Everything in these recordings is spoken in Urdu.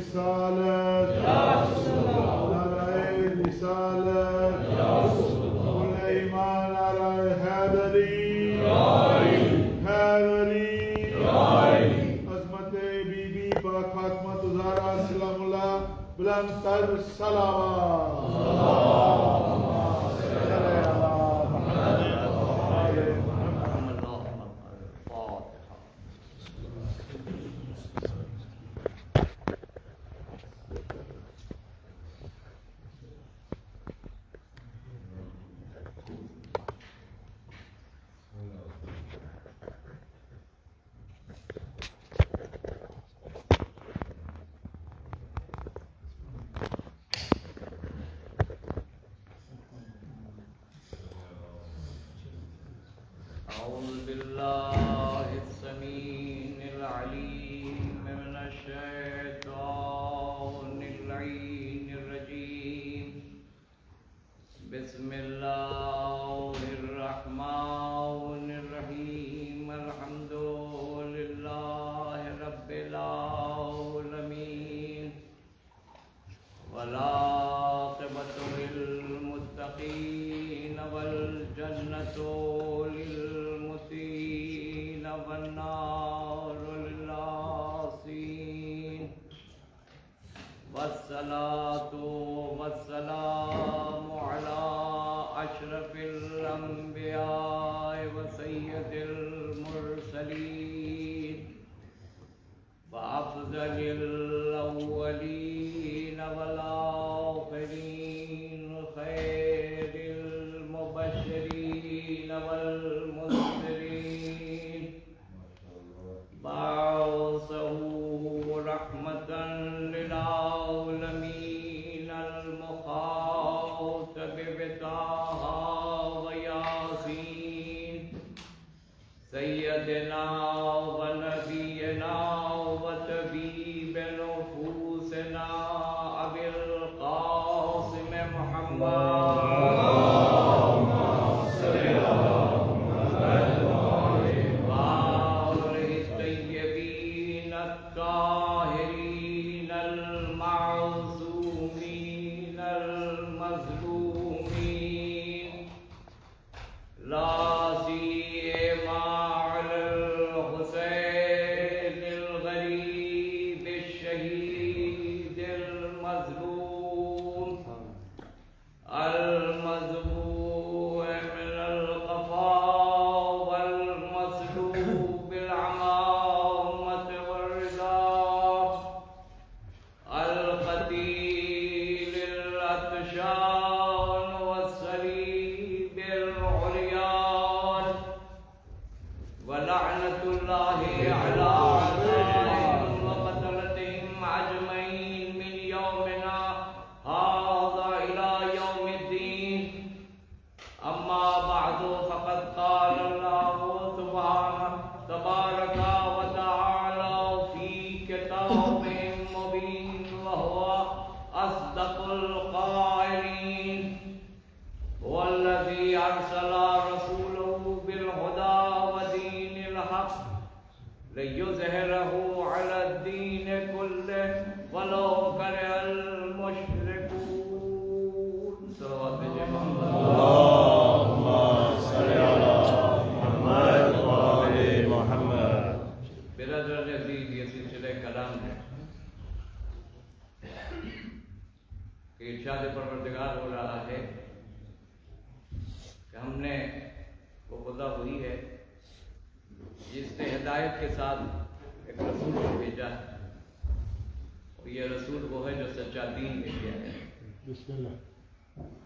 رسالت نعرہ رسالت قل ایمان علی حیدری عظمت بی بی پاک فاطمہ زہرا سلام اللہ بلند تر صلوات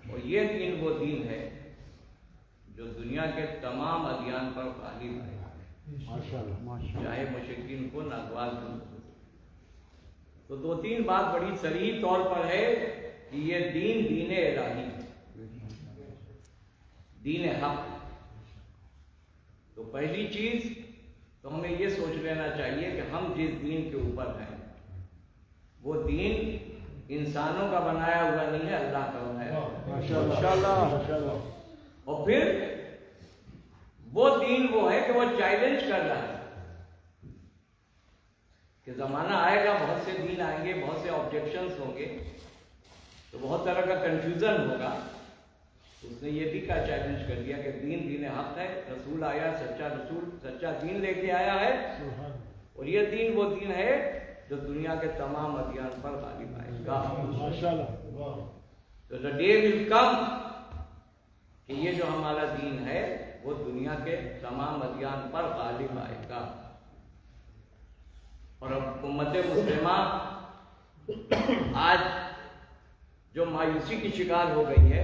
اور یہ دین وہ دین ہے جو دنیا کے تمام ادیان پر غالب ہے، چاہے مشرکین کو ناگوار ہو۔ تو دو تین بات بڑی صریح طور پر ہے کہ یہ دین دین الہی ہے، دین حق۔ تو پہلی چیز تو ہمیں یہ سوچ لینا چاہیے کہ ہم جس دین کے اوپر ہیں وہ دین انسانوں کا بنایا ہوا نہیں ہے، اللہ کا بنایا ہوا۔ اور پھر وہ دین وہ ہے کہ وہ چیلنج کر رہا ہے کہ زمانہ آئے گا، بہت سے دین آئیں گے، بہت سے آبجیکشنز ہوں گے، تو بہت طرح کا کنفیوژن ہوگا. اس نے یہ بھی کہا، چیلنج کر دیا کہ دین حق ہے، رسول آیا، سچا رسول سچا دین لے کے آیا ہے، اور یہ دین وہ دین ہے جو دنیا کے تمام ادیان پر غالب آئے گا. تو the day will come کہ یہ جو ہمارا دین ہے وہ دنیا کے تمام ادیان پر غالب آئے گا. اور اب امت مسلمہ آج جو مایوسی کی شکار ہو گئی ہے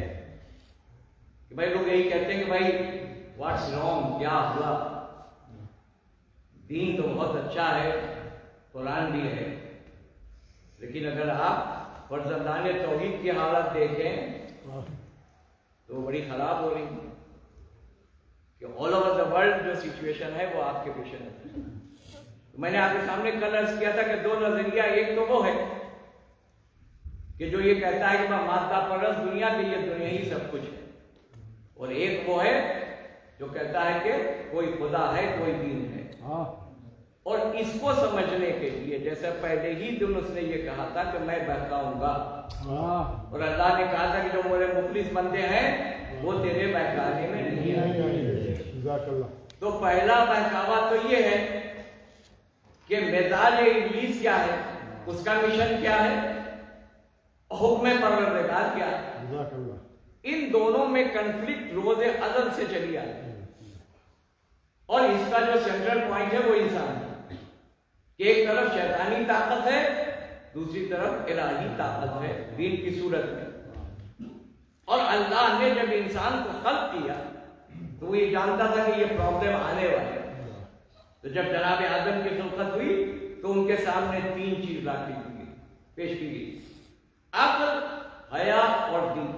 کہ بھائی لوگ یہی کہتے ہیں کہ بھائی واٹس رانگ، کیا ہوا، دین تو بہت اچھا ہے، قرآن بھی ہے، لیکن اگر آپ فرزندان توحید کی حالت دیکھیں تو بڑی خراب ہو رہی ہے کہ آل اوور دا ورلڈ جو سچویشن ہے وہ آپ کے پیش نظر. میں نے آپ کے سامنے کل عرض کیا تھا کہ دو نظریہ، ایک تو وہ ہے کہ جو یہ کہتا ہے کہ میں مادہ پرست دنیا کی، یہ دنیا ہی سب کچھ ہے، اور ایک وہ ہے جو کہتا ہے کہ کوئی خدا ہے، کوئی دین ہے. اور اس کو سمجھنے کے لیے جیسے پہلے ہی دن اس نے یہ کہا تھا کہ میں بہکاؤں گا، اور اللہ نے کہا تھا کہ جو میرے مخلص بندے ہیں وہ تیرے بہکانے میں نہیں آئے. تو پہلا بہکاوا تو یہ ہے کہ مزاج ابلیس کیا ہے، اس کا مشن کیا ہے، حکم پروردگار کیا ہے. ان دونوں میں کنفلکٹ روز ازل سے چلی آئی، اور اس کا جو سینٹرل پوائنٹ ہے وہ انسان ہے کہ ایک طرف شیطانی طاقت ہے، دوسری طرف الہی طاقت ہے دین کی صورت میں. اور اللہ نے جب انسان کو خلق کیا تو وہ یہ جانتا تھا کہ یہ پرابلم آنے والی ہے. تو جب جناب آدم کی خلقت ہوئی تو ان کے سامنے تین چیز پیش کی گئی، عقل، حیا اور دین،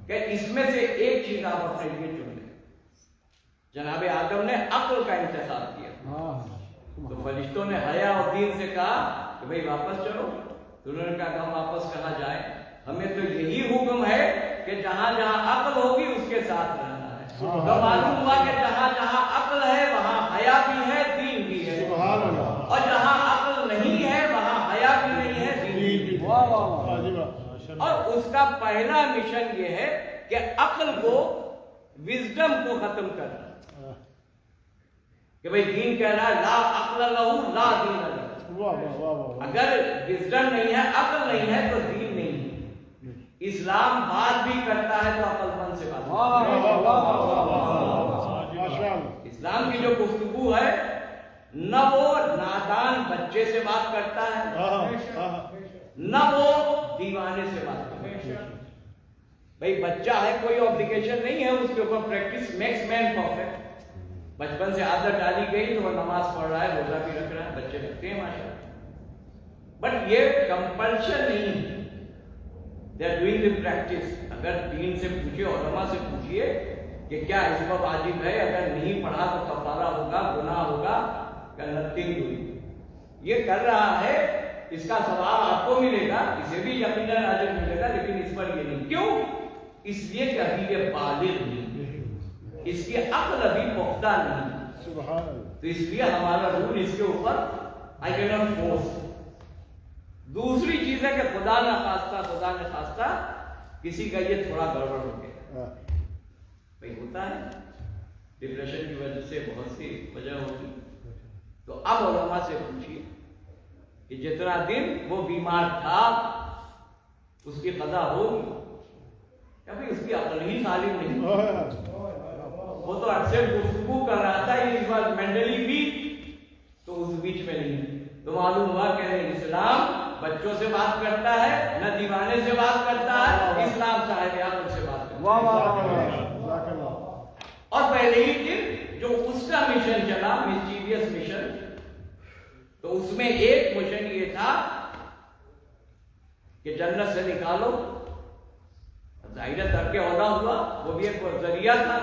کہ اس میں سے ایک چیز آپ اپنے لیے چن لیں. جناب آدم نے عقل کا انتخاب کیا، تو فرشتوں نے حیا اور دین سے کہا کہ بھئی واپس چلو. تو انہوں نے کہا کہ ہم واپس کہاں جائیں، ہمیں تو یہی حکم ہے کہ جہاں جہاں عقل ہوگی اس کے ساتھ رہنا ہے. تو معلوم ہوا کہ جہاں جہاں عقل ہے وہاں حیا بھی ہے، دین بھی ہے، اور جہاں عقل نہیں ہے وہاں حیا بھی نہیں ہے، دین بھی ہے. اور اس کا پہلا مشن یہ ہے کہ عقل کو، وزڈم کو ختم کرنا، کہ بھئی دین کہہ رہا ہے لا عقل لہو لا دین لہو. اگر وزڈم نہیں ہے، عقل نہیں ہے تو دین نہیں ہے. اسلام بات بھی کرتا ہے تو عقل مند سے بات کرتا ہے. اسلام کی جو گفتگو ہے نہ وہ نادان بچے سے بات کرتا ہے، نہ وہ دیوانے سے بات کرتا ہے. بھئی بچہ ہے، کوئی اوبلیگیشن نہیں ہے اس کے اوپر، پریکٹس میکس مین پرفیکٹ. بچپن سے عادت ڈالی گئی تو وہ نماز پڑھ رہا ہے، روزہ بھی رکھ رہا ہے، بچے رکھتے ہیں ماشاءاللہ. بٹ یہ کمپلشن نہیں ہے، they are doing the practice. اگر دین سے پوچھئے، علماء سے پوچھئے کہ کیا اس پر واجب ہے، اگر نہیں پڑھا تو کفارہ ہوگا، گناہ ہوگا، کہ نتھنگ ڈوئنگ. یہ کر رہا ہے، اس کا ثواب آپ کو ملے گا، اسے بھی یقیناً اجر ملے گا، لیکن اس پر یہ نہیں. کیوں؟ اس لیے کہ ابھی یہ بالغ نہیں، اس کی عقل ابھی پختہ نہیں. تو اس لیے ہمارا رول اس کے اوپر I cannot force. دوسری چیز ہے کہ خدا نہ خواستہ کسی کا یہ تھوڑا گڑبڑ ہو گیا، بھئی ہوتا ہے، ڈپریشن کی وجہ سے بہت سی وجہ ہوتی. تو اب علماء سے پوچھیے کہ جتنا دن وہ بیمار تھا اس کی قضا ہوگی، یا پھر اس کی عقل ہی سالم نہیں، وہ تو اکثر گفتگو کر رہا تھا، یہ بات مینٹلی ویک، تو اس بیچ میں نہیں. تو معلوم ہوا کہ اسلام بچوں سے بات کرتا ہے، نہ دیوانے سے بات کرتا ہے، اسلام صاحب عقل سے بات کرتا ہے. اور پہلے ہی دن جو اس کا مشن چلا، مسچیویس مشن، تو اس میں ایک مشن یہ تھا کہ جنت سے نکالو. ظاہر ترک اولا ہوا، وہ بھی ایک ذریعہ تھا،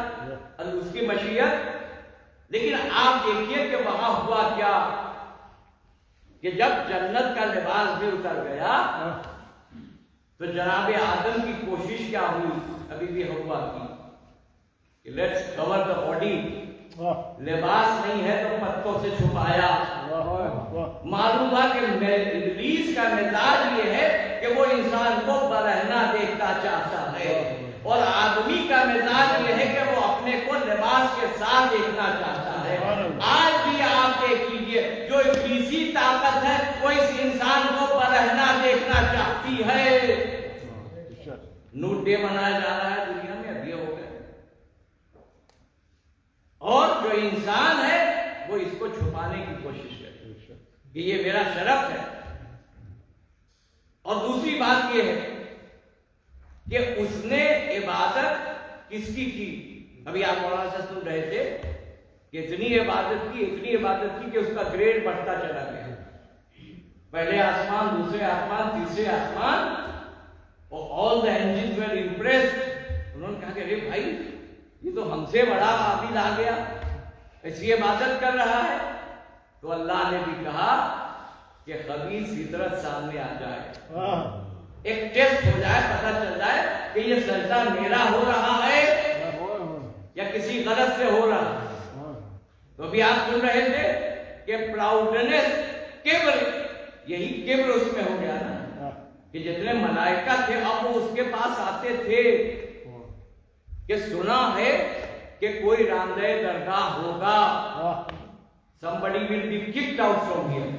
اس کی مشیت. لیکن آپ دیکھیے کہ وہاں ہوا کیا کہ جب جنت کا لباس بھی اتر گیا تو جناب آدم کی کوشش کیا ہوئی، ابھی بھی ہوا کی کہ لیٹس کور دا باڈی لباس نہیں ہے تو پتوں سے چھپایا. معلوم ہوا کہ ابلیس کا مزاج یہ ہے کہ وہ انسان کو برہنہ دیکھنا چاہتا ہے، اور آدمی کا مزاج یہ ہے کہ وہ اپنے کو لباس کے ساتھ دیکھنا چاہتا ہے. آج بھی آپ دیکھ لیجیے جو ابلیسی طاقت ہے وہ اس انسان کو برہنہ دیکھنا چاہتی ہے. نوڈ ڈے منایا جا رہا ہے دنیا میں، اب یہ ہو گیا. اور جو انسان ہے وہ اس کو چھپانے کی کوشش کرے کہ یہ میرا شرف ہے. اور دوسری بات یہ ہے کہ اس نے عبادت کس کی کی. ابھی آپ مولانا سے سن رہے تھے کہ اتنی عبادت کی کہ اس کا گریڈ بڑھتا چلا گیا. پہلے آسمان، دوسرے آسمان، تیسرے آسمان، اور all the angels were impressed. انہوں نے کہا کہ ارے بھائی یہ تو ہم سے بڑا عابد آ گیا، ایسی عبادت کر رہا ہے. تو اللہ نے بھی کہا کہ خبیث فطرت سامنے آ جائے، ایک ٹیسٹ ہو جائے، پتہ چل جائے کہ یہ سجدہ میرا ہو رہا ہے یا کسی غلط سے ہو رہا ہے. تو ابھی آپ سن رہے تھے کہ پراؤڈنس، کبر، یہی کبر اس میں ہو گیا نا کہ جتنے ملائکہ تھے اب وہ اس کے پاس آتے تھے کہ سنا ہے کہ کوئی راندہ درگاہ ہوگا. somebody will be kicked out from here.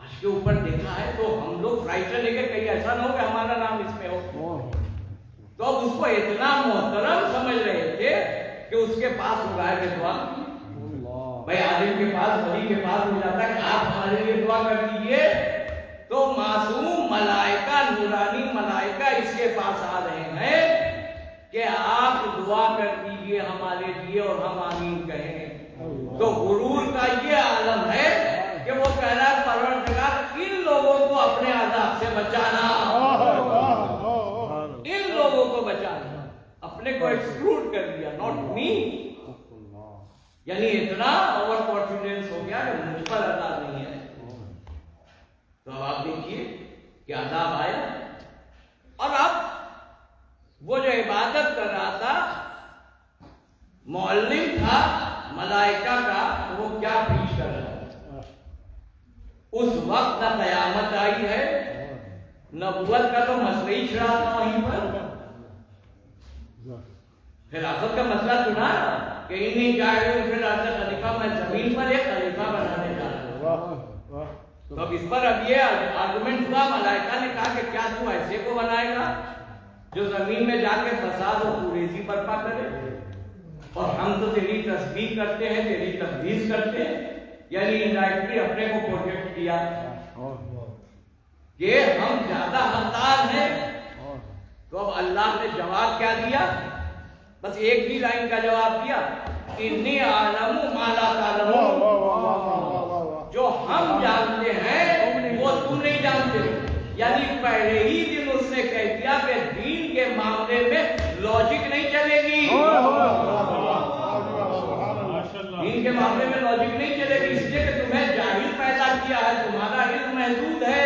آج کے اوپر دیکھا ہے تو ہم لوگ فرائٹن لے کے کہیں ایسا نہ ہو کہ ہمارا نام اس میں ہو. تو اب اس کو اتنا محترم سمجھ رہے تھے کہ اس کے پاس ہوگا کہ دعا. بھائی عالم کے پاس، ولی کے پاس ہو جاتا ہے کہ آپ ہمارے لیے دعا کر دیجیے، تو معصوم ملائکہ، نورانی ملائکہ اس کے پاس آ رہے ہیں کہ آپ دعا کر دیجیے ہمارے لیے اور ہم آمین کہیں. تو غرور کا یہ عالم ہے کہ وہ کہہ رہا ہے پروردگار ان لوگوں کو اپنے عذاب سے بچانا، ان لوگوں کو بچانا. اپنے کو ایکسکلوڈ کر دیا، ناٹ می. یعنی اتنا اوور کانفیڈنس ہو گیا کہ مجھ پر عذاب نہیں ہے. تو اب آپ دیکھیے کہ عذاب آیا. اور اب وہ جو عبادت کر رہا تھا، معلم تھا ملائکہ کا، وہ کیا پیش کر رہا ہے. اس وقت نہ قیامت آئی ہے، نبوت کا تو مسئلہ ہی چھڑا تھا وہیں پر. خلافت کا مسئلہ سنا کہ انہی جاہلوں فی الارض خلیفہ، میں زمین پر ایک خلیفہ بنانے جا رہا ہوں. تو اب اس پر اب یہ آرگومنٹ ہوا، ملائکہ نے کہا کہ کیا تو ایسے کو بنائے گا جو زمین میں جا کے فساد و خوریزی برپا کرے، اور ہم تو تیری تسبیح کرتے ہیں، تیری تقدیس کرتے ہیں. یعنی انڈائریکٹلی اپنے کو پروجیکٹ کیا کہ ہم زیادہ حقدار ہیں. تو اب اللہ نے جواب کیا دیا؟ بس ایک ہی لائن کا جواب دیا، انی اعلم ما لا تعلمون. جو ہم جانتے ہیں وہ تم نہیں جانتے. یعنی پہلے ہی دن اس نے کہہ دیا کہ دین کے معاملے میں لاجک نہیں چلے گی، دین کے معاملے میں لاجک نہیں چلے گی، اس لیے کہ تمہیں جاہل پیدا کیا ہے، تمہارا علم محدود ہے.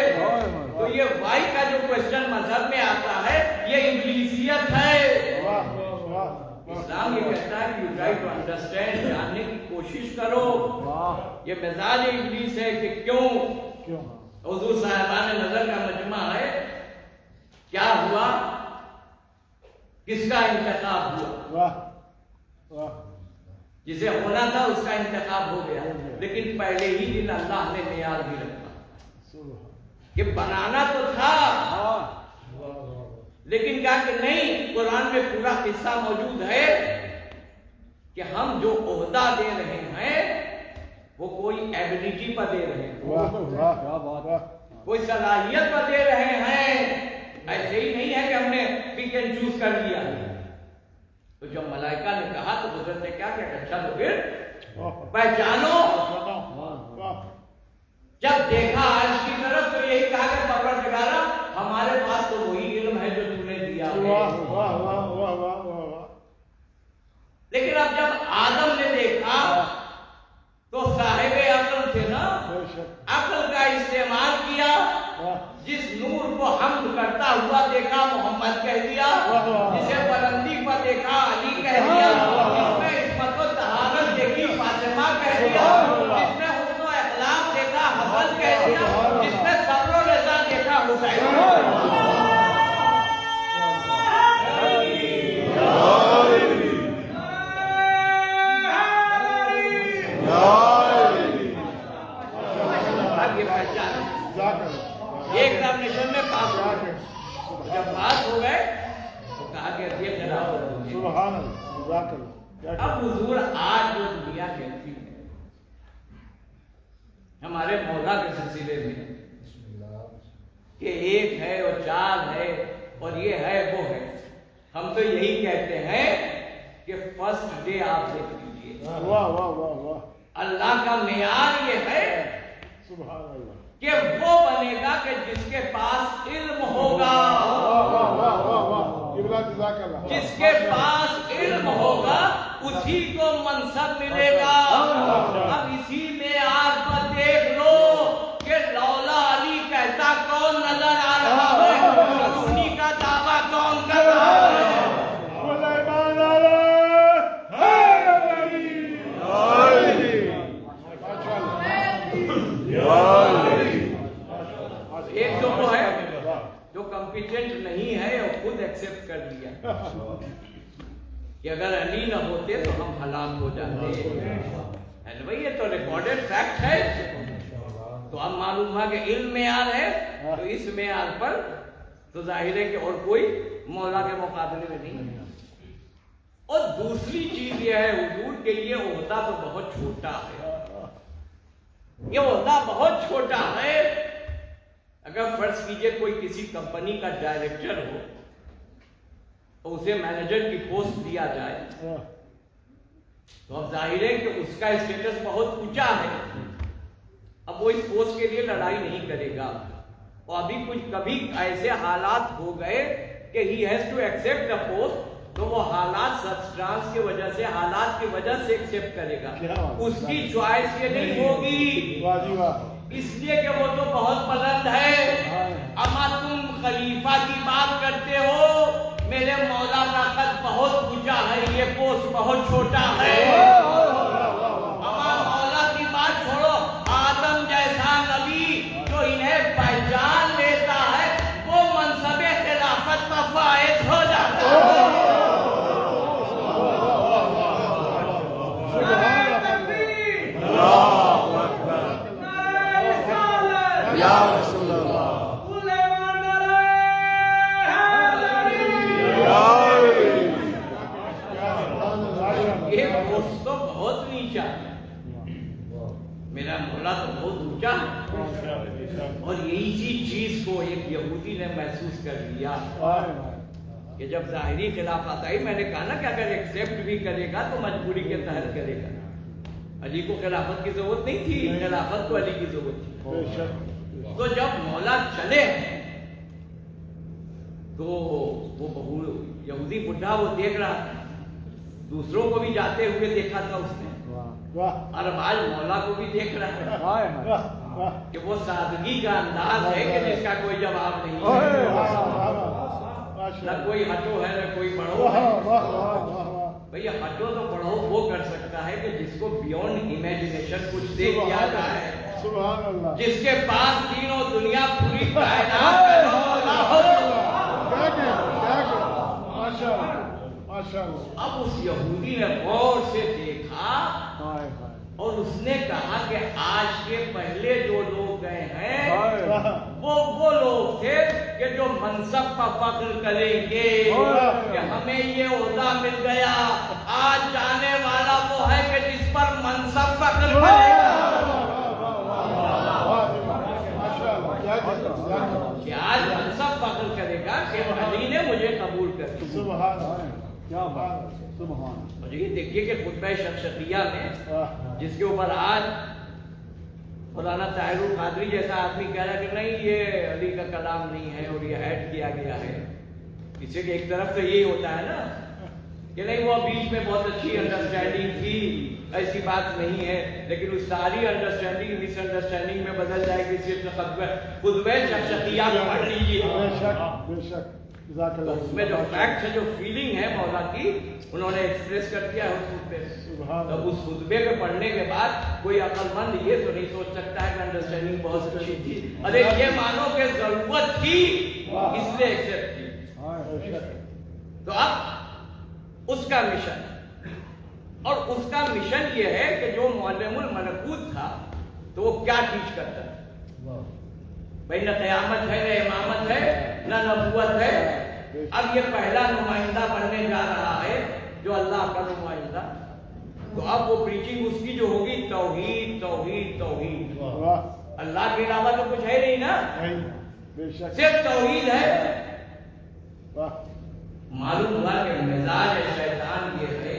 تو یہ وائی کا جو کوشچن مذہب میں آتا ہے یہ ابلیسیت ہے. اسلام یہ کہتا ہے کہ یو ٹرائی ٹو انڈرسٹینڈ، جاننے کی کوشش کرو. یہ مزاج ابلیس ہے کہ کیوں. حضور صاحبان نظر کا مجمع ہے، کیا ہوا، کس کا انتخاب ہوا؟ جسے ہونا تھا اس کا انتخاب ہو گیا. لیکن پہلے ہی دن اللہ نے معیار بھی رکھا کہ بنانا تو تھا، لیکن کہا کہ نہیں. قرآن میں پورا قصہ موجود ہے کہ ہم جو عہدہ دے رہے ہیں وہ کوئی ایبلٹی پر دے رہے ہیں، کوئی صلاحیت پر دے رہے ہیں. ایسے ہی نہیں ہے کہ ہم نے پک اینڈ چوز کر لیا. تو جب ملائکہ نے کہا تو حضرت نے کیا کیا؟ اچھا تو پھر پہچانو. جب دیکھا عرش کی طرف تو یہی کہا کہ پروردگارا ہمارے پاس تو وہی علم ہے جو تم نے دیا ہے. لیکن اب جب آدم نے دیکھا تو صاحب عقل تھے نا، عقل کا استعمال کیا. جس نور کو حمد کرتا ہوا دیکھا محمد کہہ دیا، جسے بلندی پر دیکھا علی کہہ دیا، جس میں عصمت و طہارت ایک ایگزامینیشن میں پاس ہو گئے. جب پاس ہو گئے تو کہا کہ یہ خلافت ہوگی. سبحان اللہ. اب حضور آج جو دنیا کہتی ہے ہمارے مولا کے سلسلے میں کہ ایک ہے اور چار ہے اور یہ ہے وہ ہے، ہم تو یہی کہتے ہیں کہ فرسٹ ڈے آپ دیکھ لیجیے. واہ واہ واہ واہ. اللہ کا معیار یہ ہے سبحان اللہ کہ وہ بنے گا کہ جس کے پاس علم ہوگا. جس کے پاس علم ہوگا اسی کو منصب ملے گا. اب اسی معیار پر دیکھ لو کہ لولا علی کہتا کون نظر آ رہا ہے، سلونی کا دعویٰ کون کر رہا ہے. ایک تو وہ ہے جو کمپیٹنٹ نہیں ہے اور خود ایکسپٹ کر لیا کہ اگر علی نہ ہوتے تو ہم ہلاک ہو جاتے. بھائی یہ تو ریکارڈڈ فیکٹ ہے. تو اب معلوم ہوا کہ علم معیار ہے تو اس معیار پر تو ظاہر ہے کہ اور کوئی مولا کے مقابلے میں نہیں. اور دوسری چیز یہ ہے حضور کے لیے عہدہ تو بہت چھوٹا ہے. یہ عہدہ بہت چھوٹا ہے. اگر فرض کیجئے کوئی کسی کمپنی کا ڈائریکٹر ہو تو اسے مینیجر کی پوسٹ دیا جائے تو اب ظاہر ہے کہ اس کا اسٹیٹس بہت اونچا ہے. اب وہ اس پوسٹ کے لیے لڑائی نہیں کرے گا. اور ابھی کبھی ایسے حالات ہو گئے کہ he has to accept a post تو وہ حالات سبسٹانس کی وجہ سے حالات کی وجہ سے ایکسپٹ کرے گا. اس کی چوائس یہ نہیں ہوگی اس لیے کہ وہ تو بہت بلند ہے. اما تم خلیفہ کی بات کرتے ہو، میرے مولا کا قد بہت اونچا ہے، یہ پوسٹ بہت چھوٹا ہے. اما مولا کی بات چھوڑو، آدم جیسا نبی جو انہیں پہچان لیتا ہے وہ منصب خلافت کا فائز ہو جاتا ہے. میرا مولا تو بہت اونچا ہے. اور اسی چیز کو ایک یہودی نے محسوس کر لیا کہ جب ظاہری خلافت آئی، میں نے کہا نا کہ اگر ایکسپٹ بھی کرے گا تو مجبوری کے تحت کرے گا. علی کو خلافت کی ضرورت نہیں تھی، خلافت کو علی کی ضرورت تھی. تو جب مولا چلے تو وہ یہودی بڈھا وہ دیکھ رہا تھا، دوسروں کو بھی جاتے ہوئے دیکھا تھا اس نے، اور آج مولا کو بھی دیکھ رہا ہے کہ وہ سادگی کا انداز ہے کہ جس کا کوئی جواب نہیں ہے. نہ کوئی ہٹو ہے نہ کوئی بڑھو ہے. بھئی ہٹو تو بڑھو وہ کر سکتا ہے کہ جس کو بیونڈ امیجنیشن کچھ دے دیا جائے، جس کے پاس تینوں دنیا پوری کائنات اب اس یہودی نے غور سے دیکھا اور اس نے کہا کہ آج کے پہلے جو لوگ گئے ہیں وہ لوگ تھے کہ جو منصب کا فخر کریں گے کہ ہمیں یہ عہدہ مل گیا. آج جانے والا وہ ہے کہ جس پر منصب فخر کرے گا. کہ آج منصب فخر کرے گا کہ علی نے مجھے قبول کر دیا. مجھے یہ دیکھیے کہ خطبہ شخصیہ میں جس کے اوپر آج مولانا طاہر القادری جیسا آدمی کہہ رہا ہے کہ نہیں یہ علی کا کلام نہیں ہے اور یہ ایڈ کیا گیا ہے. اس سے کہ ایک طرف تو یہی ہوتا ہے نا کہ نہیں وہ بیچ میں بہت اچھی انڈرسٹینڈنگ تھی، ایسی بات نہیں ہے، لیکن اس ساری انڈرسٹینڈنگ مس انڈرسٹینڈنگ میں بدل جائے گی. صرف خطبہ شخصیہ پڑھ لیجیے. تو اس میں جو فیکٹ ہے، جو فیلنگ ہے مولا کی، انہوں نے ایکسپریس کر دیا ہے اس خطبے سے. تب اس خطبے کو پڑھنے کے بعد کوئی عقل مند یہ تو نہیں سوچ سکتا ہے کہ انڈرسٹینڈنگ بہت اچھی تھی. ارے یہ مانو کہ ضرورت تھی اس لیے ایکسپٹ کی. تو اب اس کا مشن، اور اس کا مشن یہ ہے کہ جو معلم الملکوت تھا تو وہ کیا ٹیچ کرتا ہے. بھائی نہ قیامت ہے، نہ امامت ہے، نہ نبوت ہے. اب یہ پہلا نمائندہ بننے جا رہا ہے جو اللہ کا نمائندہ. تو اب وہ پریچنگ اس کی جو ہوگی توحید توحید توحید. اللہ کے علاوہ تو کچھ ہے نہیں نا، صرف توحید ہے. معلوم ہوا کہ مزاج شیطان یہ ہے.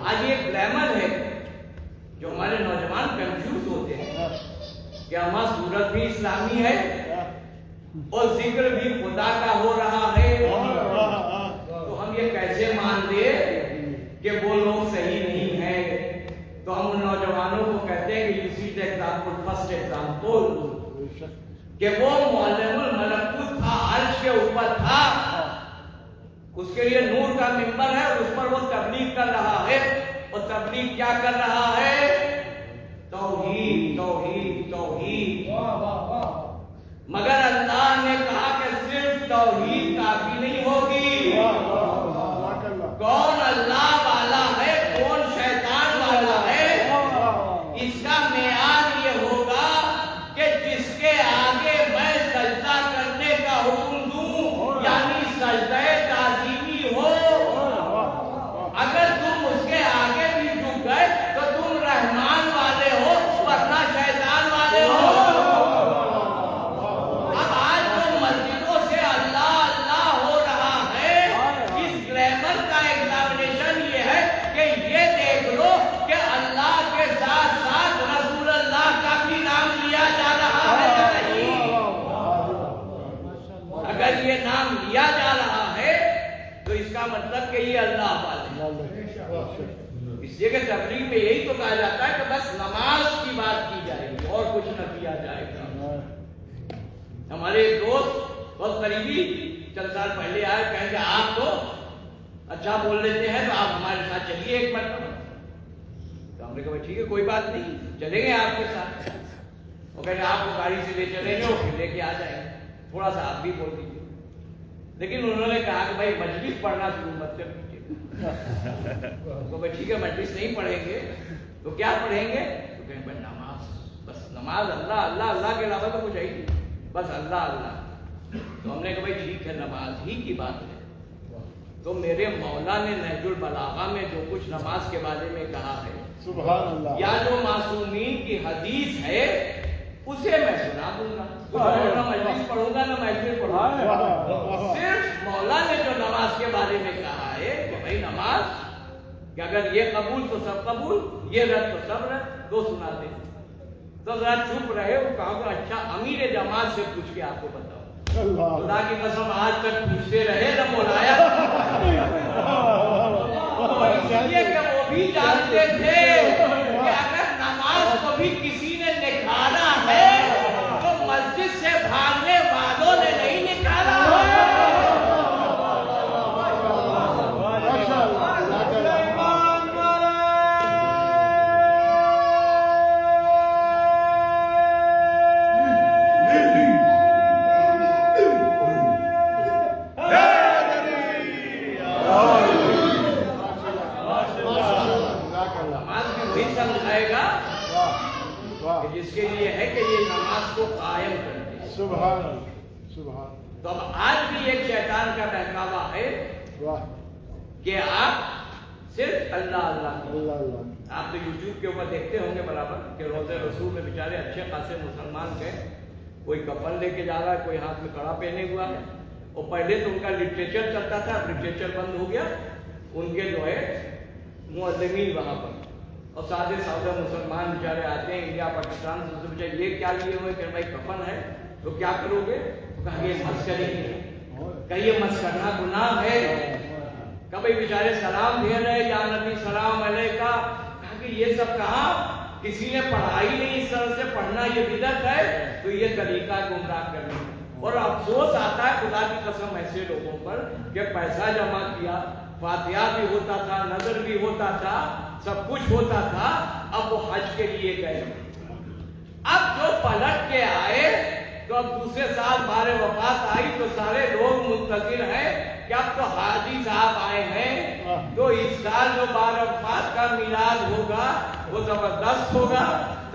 آج یہ گلیمر ہے جو ہمارے نوجوان کنفیوز ہوتے ہیں کہ ہمارا سورت بھی اسلامی ہے اور ذکر بھی خدا کا ہو رہا ہے، تو ہم یہ کیسے مان لے کہ وہ لوگ صحیح نہیں ہیں. تو ہم ان نوجوانوں کو کہتے ہیں کہ you see the example, first example کہ وہ معلم الملکوت تھا، عرش کے اوپر تھا، اس کے لیے نور کا ممبر ہے اور اس پر وہ تبلیغ کر رہا ہے. اور تبلیغ کیا کر رہا ہے؟ توحید توحید توحید. مگر اللہ نے کہا کہ صرف توحید کافی نہیں ہوگی. کون اللہ والا ہے، کون شیطان والا ہے، اس کا معیار یہ ہوگا کہ جس کے آگے میں سجدہ کرنے کا حکم دوں، یعنی سجدہ تعظیمی ہو. اگر تم اس کے آگے بھی جھک گئے تو تم رحمان والے ہو ورنہ شیطان والے ہو. اب آج جو مسجدوں سے اللہ اللہ ہو رہا ہے، اس گلیمر کا ایگزامینیشن یہ ہے کہ یہ دیکھ لو کہ اللہ کے ساتھ ساتھ رسول اللہ کا بھی نام لیا جا رہا ہے یا نہیں. اگر یہ نام لیا جا رہا ہے تو اس کا مطلب کہ یہ اللہ والے. اس لیے کہ تبلیغ میں یہی تو کہا جاتا ہے کہ بس نماز کی بات کی جائے گی اور کچھ نہ کیا جائے گا. ہمارے ایک دوست بہت قریبی چند سال پہلے آئے، کہیں کہ آپ تو اچھا بول لیتے ہیں تو آپ ہمارے ساتھ چلیے ایک مرتبہ. تو ہم نے کہا ٹھیک ہے کوئی بات نہیں، چلیں گے آپ کے ساتھ. وہ کہیں گے آپ کو گاڑی سے لے چلیں گے اور پھر لے کے آ جائیں گے، تھوڑا سا آپ بھی بول دیجیے. لیکن انہوں نے کہا کہ بھائی مجلس پڑھنا شروع مت کر دیجیے. تو بھائی ٹھیک ہے مجلس نہیں پڑھیں گے تو کیا پڑھیں گے؟ تو کہیں بھائی نماز، بس نماز، اللہ اللہ اللہ کے علاوہ تو کچھ ہے ہی نہیں، بس اللہ اللہ. تو ہم نے کہا بھائی ٹھیک ہے نماز ہی کی بات ہے. تو میرے مولا نے نہج البلاغہ میں جو کچھ نماز کے بارے میں کہا ہے، سبحان اللہ، یا جو معصومین کی حدیث ہے اسے میں سنا دوں گا. نہ مجلس پڑھوں گا نہ محفل پڑھوں گا. صرف مولا نے جو نماز کے بارے میں کہا ہے کہ بھائی نماز کہ اگر یہ قبول تو سب قبول، یہ رد تو سب رد، دو سنا دیں. تو ذرا چپ رہے. وہ کہا کہ اچھا امیر جماعت سے پوچھ کے آپ کو بتاؤ. خدا کی قسم آج تک پوچھتے رہے نہ بولایا. اس لیے کہ وہ بھی جانتے تھے کہ اگر نماز کو بھی کسی نے نکالا ہے تو مسجد سے بھاگنے والوں نے نہیں نکالا ہے. جس کے لیے ہے کہ یہ نماز کو قائم کرتے. سبحان سبحان. تو اب آج بھی ایک شیطان کا بہکاوا ہے کہ آپ صرف اللہ اللہ. آپ تو یوٹیوب کے اوپر دیکھتے ہوں گے برابر کہ روزے رسول میں بیچارے اچھے خاصے مسلمان گئے، کوئی کفن لے کے جا رہا ہے، کوئی ہاتھ میں کڑا پہنے ہوا ہے. اور پہلے تو ان کا لٹریچر چلتا تھا، لٹریچر بند ہو گیا. ان کے جو ہے معلمین وہاں پر اور سادے سادہ مسلمان بیچارے آتے ہیں انڈیا پاکستان سے، بیچارے یہ کیا لیے ہوئے کہ بھائی کفن ہے تو کیا کرو گے؟ کہیں یہ مس کریں گے، کہیں یہ مس کرنا گناہ ہے. کبھی بیچارے سلام دے رہے یا نبی سلام علیکہ، کہا کہ یہ سب کہاں کسی نے پڑھائی نہیں، اس طرح سے پڑھنا یہ بدعت ہے. تو یہ طریقہ گمراہ کرنے. اور افسوس آتا ہے خدا کی قسم ایسے لوگوں پر کہ پیسہ جمع کیا، فاتحہ بھی ہوتا تھا، نظر بھی ہوتا تھا، سب کچھ ہوتا تھا، اب وہ حج کے لیے گئے. اب جو پلٹ کے آئے تو اب دوسرے سال بار وفات آئی تو سارے لوگ منتظر ہیں کہ اب تو حاجی صاحب آئے ہیں تو اس سال جو بار وفات کا میلاد ہوگا وہ زبردست ہوگا.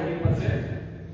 20%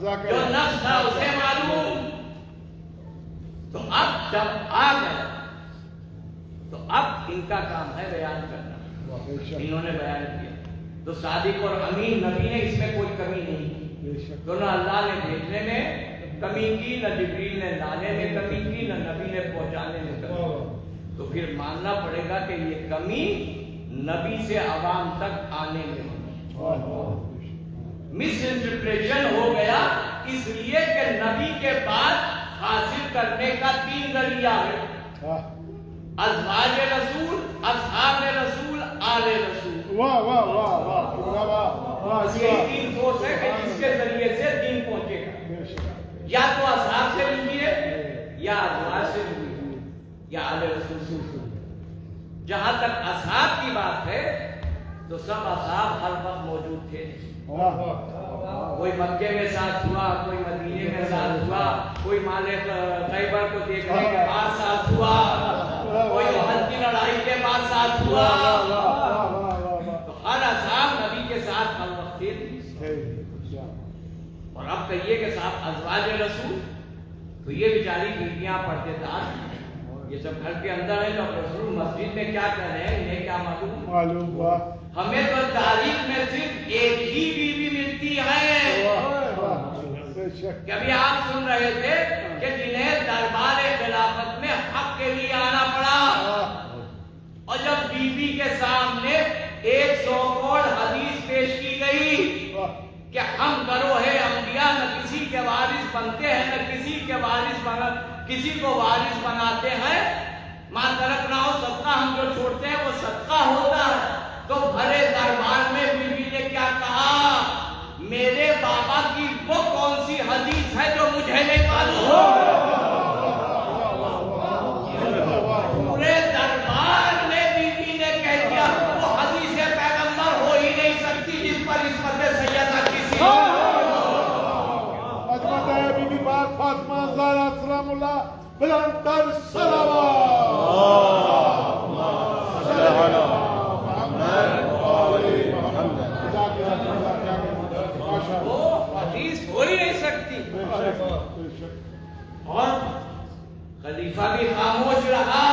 جو نفس تھا اسے معلوم. تو اب جب آ گئے تو اب ان کا کام ہے بیان کرنا. انہوں نے بیان کیا تو صادق اور امین نبی نے اس میں کوئی کمی نہیں کی. دونوں اللہ نے بھیجنے میں کمی کی، نہ جبریل نے لانے میں کمی کی، نہ نبی نے پہنچانے میں کمی کی. تو پھر ماننا پڑے گا کہ یہ کمی نبی سے عوام تک آنے میں مس انٹرپریشن ہو گیا، اس لیے کہ نبی کے بعد حاصل کرنے کا 3 ذریعہ ہے: ازواج رسول، اصحاب رسول، آل رسول. واہ واہ واہ واہ. یہ 3 سورس ہے کہ جس کے ذریعے سے دین پہنچے گا. یا تو اصحاب سے لیجیے، یا ازواج سے لیجیے، یا آل رسول سے. جہاں تک اصحاب کی بات ہے تو سب اصحاب ہر وقت موجود تھے. کوئی مکے میں ساتھ ہوا، کوئی مدینے میں ساتھ ہوا، کوئی مالک خیبر کو دیکھنے کے بعد ساتھ ہوا، کوئی احد کی لڑائی کے بعد ساتھ ہوا. تو ہر اصحاب نبی کے ساتھ ہر وقت تھے. اور اب کہیے کہ صاحب ازواج رسول، تو یہ بیچاری بیٹیاں پردے دار، یہ سب گھر کے اندر ہے. تو رسول مسجد میں کیا کر رہے ہیں انہیں کیا معلوم ہوا؟ ہمیں تو تاریخ میں صرف ایک ہی بیوی ملتی ہے. کہ ابھی آپ سن رہے تھے کہ جنہیں دربار خلافت میں حق کے لیے آنا پڑا، اور جب بیوی کے سامنے ایک سو-کوڑ حدیث پیش کی گئی کہ ہم گروہ انبیاء نہ کسی کے وارث بنتے ہیں، نہ کسی کو وارث بناتے ہیں، ماں ترکنا ہو صدقہ، ہم جو چھوڑتے ہیں وہ صدقہ ہوتا ہے. تو بھرے دربار میں بیوی نے کیا کہا؟ میرے بابا کی وہ کون سی حدیث ہے جو مجھے نہیں معلوم؟ پورے دربار میں بیوی نے کہہ دیا وہ حدیث پیغمبر ہو ہی نہیں سکتی جس پر عصمت سیدہ کسی. عظمت ہے بی بی پاک فاطمہ زہرا سلام اللہ بلند تر صلوات. وہ حدیث ہو ہی نہیں سکتی. اور خلیفہ بھی خاموش رہا.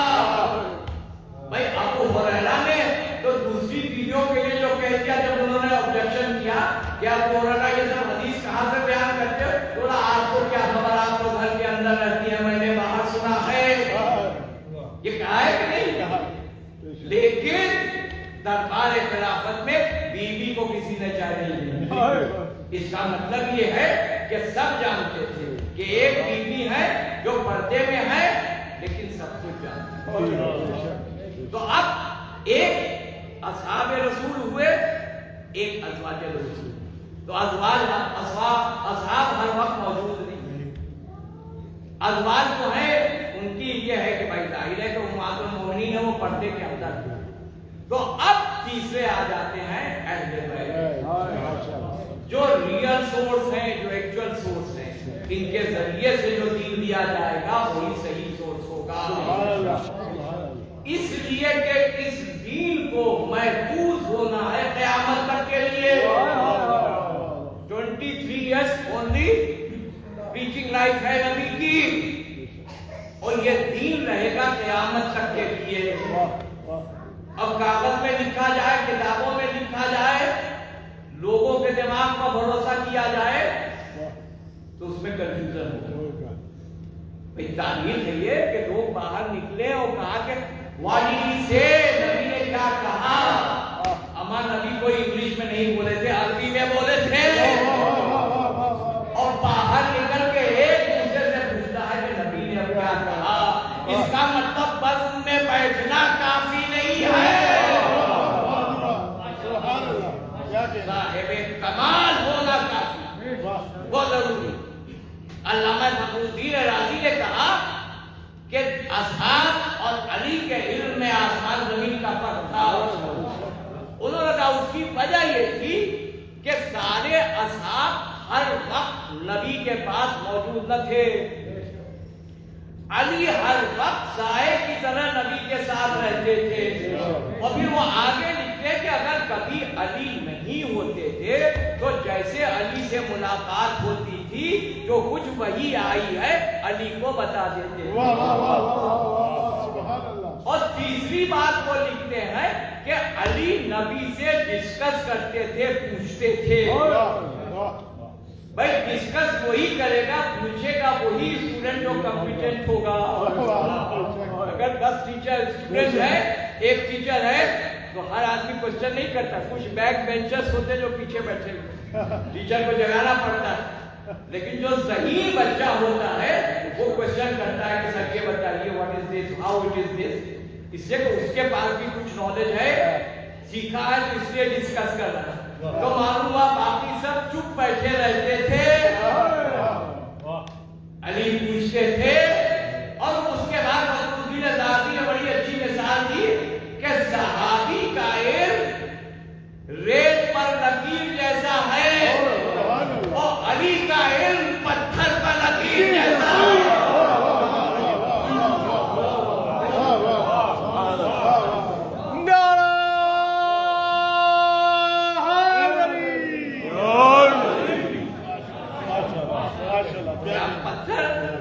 بھائی ابو ہریرہ نے تو دوسری ویڈیو کے لیے جو کہہ دیا جب انہوں نے آبجیکشن کیا کہ ابو ہریرہ یہ سب حدیث کہاں سے بیان کرتے ہو؟ بولا آپ کو کیا خبر، آپ تو گھر کے اندر رہتی ہے، میں نے باہر سنا ہے. یہ کہا ہے کہ نہیں؟ لیکن دربار خلافت میں بیوی کو کسی نے چاہیے نہیں. اس کا مطلب یہ ہے کہ سب جانتے تھے کہ ایک بیوی ہے جو پردے میں ہے، لیکن سب کچھ جانتے ہیں. تو اب ایک اصحاب رسول ہوئے، ایک ازواج رسول. تو اصحاب ہر وقت موجود نہیں. ازواج جو ہے ان کی یہ ہے کہ بھائی ظاہر ہے کہ امہات المومنین ہے، وہ پردے کے اندر. تو اب تیسرے آ جاتے ہیں اہل بیت، جو ریئل سورس ہیں، جو ایکچوئل سورس ہیں. ان کے ذریعے سے جو دین دیا جائے گا وہی صحیح سورس ہوگا. اس لیے کہ اس دین کو محفوظ ہونا ہے قیامت تک کے لیے. 23 years only preaching life ہے نبی کی، اور یہ دین رہے گا قیامت تک کے لیے. اب کاغذ میں لکھا جائے، کتابوں میں لکھا جائے، لوگوں کے دماغ پر بھروسہ کیا جائے تو اس میں کنفیوژن ہوگا. بھئی تعلیم ہے کہ لوگ باہر نکلے اور کہا کہ والدی سے نبی نے کیا کہا. اما نبی کوئی انگلش میں نہیں بولے تھے، عربی میں بولے تھے. اور باہر نکل کے ایک دوسرے سے پوچھتا ہے کہ نبی نے اب کیا کہا. اس کا مطلب بس میں بیٹھنا کافی نہیں ہے، صاحب کمال ہونا کافی، وہ ضروری. علامہ فخر الدین رازی نے کہا کہ اصحاب اور علی کے علم میں آسمان زمین کا فرق تھا. انہوں نے کہا اس کی وجہ یہ تھی کہ سارے اصحاب ہر وقت نبی کے پاس موجود نہ تھے. علی ہر وقت سائے کی طرح نبی کے ساتھ رہتے تھے. اور پھر وہ آگے لکھتے کہ اگر کبھی علی نہیں ہوتے تھے تو جیسے علی سے ملاقات ہوتی تھی تھی جو کچھ وہی آئی ہے علی کو بتا دیتے. واہ واہ واہ واہ سبحان اللہ. اور تیسری بات وہ لکھتے ہیں کہ علی نبی سے ڈسکس کرتے تھے, پوچھتے تھے. بھائی ڈسکس وہی کرے گا, پوچھے گا وہی اسٹوڈنٹ جو کمپیٹنٹ ہوگا. اگر 10 ٹیچر اسٹوڈنٹ ہے, ایک ٹیچر ہے, تو ہر آدمی کوشچن نہیں کرتا. کچھ بیک بینچرز ہوتے جو پیچھے بیٹھے ٹیچر کو جگانا پڑتا ہے, لیکن جو صحیح بچہ ہوتا ہے وہ کوشچن کرتا ہے کہ سر یہ بتائیے what is this, how it is this. اس سے اس کے پاس بھی کچھ نالج ہے, سیکھا ہے, تو اس لیے ڈسکس کر رہا ہے. تو معلوم ہوا باقی سب چپ بیٹھے رہتے تھے, علی پوچھتے تھے. اور اس کے بعد فخرالدین رازی نے بڑی اچھی مثال دی کہ صحابی کا علم ریت پر لکیر جیسا ہے اور علی کا علم پتھر پر لکیر جیسا ہے.